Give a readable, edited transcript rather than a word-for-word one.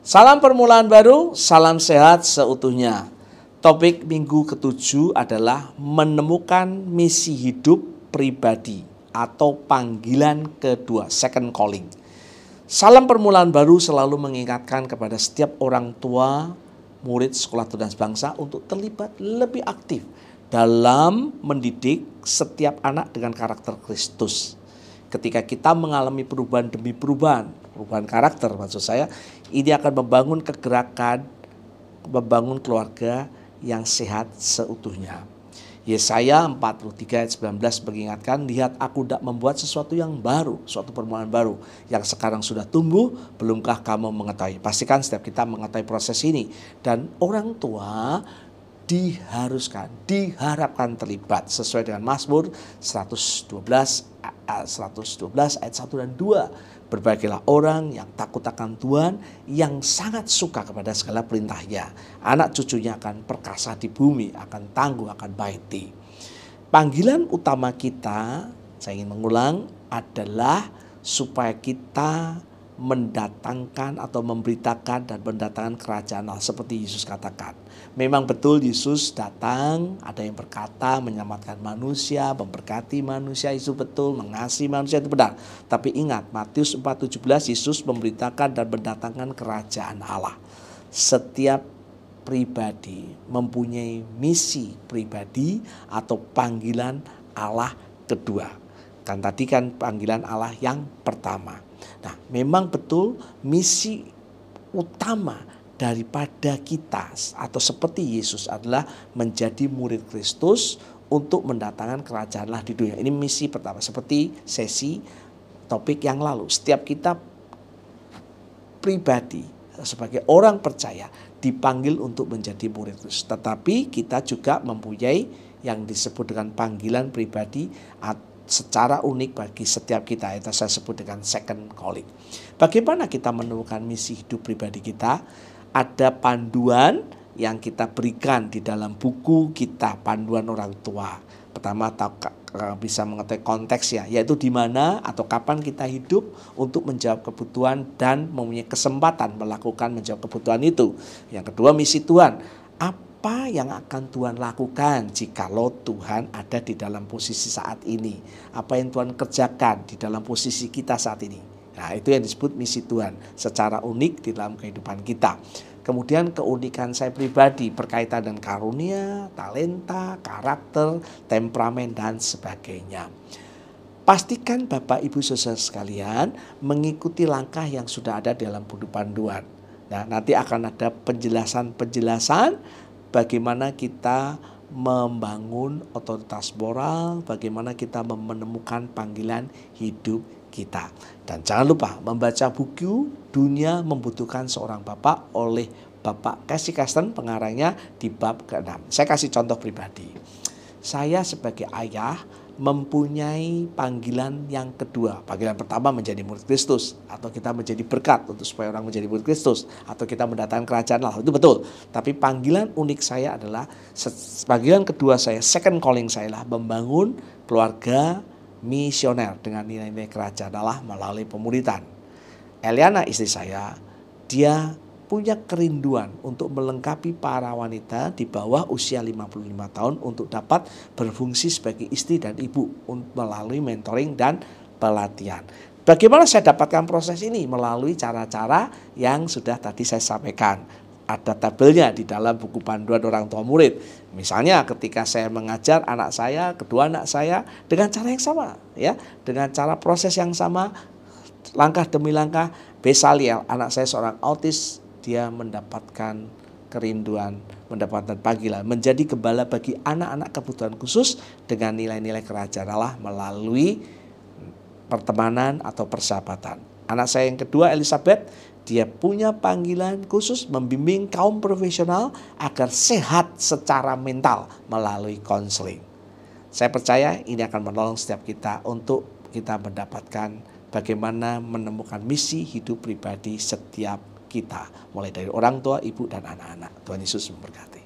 Salam permulaan baru, salam sehat seutuhnya. Topik minggu ke-7 adalah menemukan misi hidup pribadi atau panggilan kedua, second calling. Salam permulaan baru selalu mengingatkan kepada setiap orang tua, murid sekolah Tuhan Bangsa untuk terlibat lebih aktif dalam mendidik setiap anak dengan karakter Kristus. Ketika kita mengalami perubahan demi perubahan karakter maksud saya, ini akan membangun kegerakan, membangun keluarga yang sehat seutuhnya. Yesaya 43 ayat 19 mengingatkan, lihat aku tidak membuat sesuatu yang baru, suatu permulaan baru yang sekarang sudah tumbuh, belumkah kamu mengetahui? Pastikan setiap kita mengetahui proses ini. Dan orang tua diharapkan terlibat sesuai dengan Mazmur 112 ayat 1 dan 2. Berbagailah orang yang takut akan Tuhan, yang sangat suka kepada segala perintahnya. Anak cucunya akan perkasa di bumi, akan tangguh, akan baiti. Panggilan utama kita, saya ingin mengulang, adalah supaya kita mendatangkan atau memberitakan dan mendatangkan kerajaan Allah seperti Yesus katakan. Memang betul Yesus datang, ada yang berkata menyelamatkan manusia, memberkati manusia, itu betul, mengasihi manusia itu benar. Tapi ingat, Matius 4:17 Yesus memberitakan dan mendatangkan kerajaan Allah. Setiap pribadi mempunyai misi pribadi atau panggilan Allah kedua. Kan tadi kan panggilan Allah yang pertama. Nah, memang betul misi utama daripada kita atau seperti Yesus adalah menjadi murid Kristus untuk mendatangkan kerajaan Allah di dunia. Ini misi pertama, seperti sesi topik yang lalu. Setiap kita pribadi sebagai orang percaya dipanggil untuk menjadi murid Kristus. Tetapi kita juga mempunyai yang disebut dengan panggilan pribadi secara unik bagi setiap kita, itu saya sebut dengan second calling. Bagaimana kita menemukan misi hidup pribadi kita? Ada panduan yang kita berikan di dalam buku kita, panduan orang tua. Pertama, bisa mengetahui konteksnya, yaitu di mana atau kapan kita hidup untuk menjawab kebutuhan dan mempunyai kesempatan menjawab kebutuhan itu. Yang kedua, misi Tuhan. Apa yang akan Tuhan lakukan jikalau Tuhan ada di dalam posisi saat ini? Apa yang Tuhan kerjakan di dalam posisi kita saat ini? Nah, itu yang disebut misi Tuhan secara unik di dalam kehidupan kita. Kemudian keunikan saya pribadi berkaitan dengan karunia, talenta, karakter, temperamen, dan sebagainya. Pastikan Bapak Ibu Saudara sekalian mengikuti langkah yang sudah ada dalam buku panduan. Nah, nanti akan ada penjelasan bagaimana kita membangun otoritas moral, bagaimana kita menemukan panggilan hidup kita. Dan jangan lupa membaca buku Dunia Membutuhkan Seorang Bapak oleh Bapak Casey Caston, pengarangnya di bab ke-6. Saya kasih contoh pribadi. Saya sebagai ayah mempunyai panggilan yang kedua. Panggilan pertama menjadi murid Kristus, atau kita menjadi berkat untuk supaya orang menjadi murid Kristus, atau kita mendatangkan kerajaan Allah, itu betul. Tapi panggilan unik saya adalah, panggilan kedua saya, second calling saya adalah membangun keluarga misioner dengan nilai-nilai kerajaan Allah melalui pemuridan. Eliana istri saya, dia punya kerinduan untuk melengkapi para wanita di bawah usia 55 tahun untuk dapat berfungsi sebagai istri dan ibu melalui mentoring dan pelatihan. Bagaimana saya dapatkan proses ini? Melalui cara-cara yang sudah tadi saya sampaikan. Ada tabelnya di dalam buku panduan orang tua murid. Misalnya ketika saya mengajar anak saya, kedua anak saya dengan cara yang sama, ya, dengan cara proses yang sama, langkah demi langkah. Besaliel, anak saya seorang autis, dia mendapatkan kerinduan, mendapatkan panggilan menjadi gembala bagi anak-anak kebutuhan khusus dengan nilai-nilai kerajaan Allah melalui pertemanan atau persahabatan. Anak saya yang kedua, Elizabeth, dia punya panggilan khusus membimbing kaum profesional agar sehat secara mental melalui konseling. Saya percaya ini akan menolong setiap kita untuk kita mendapatkan bagaimana menemukan misi hidup pribadi setiap kita, mulai dari orang tua, ibu, dan anak-anak. Tuhan Yesus memberkati.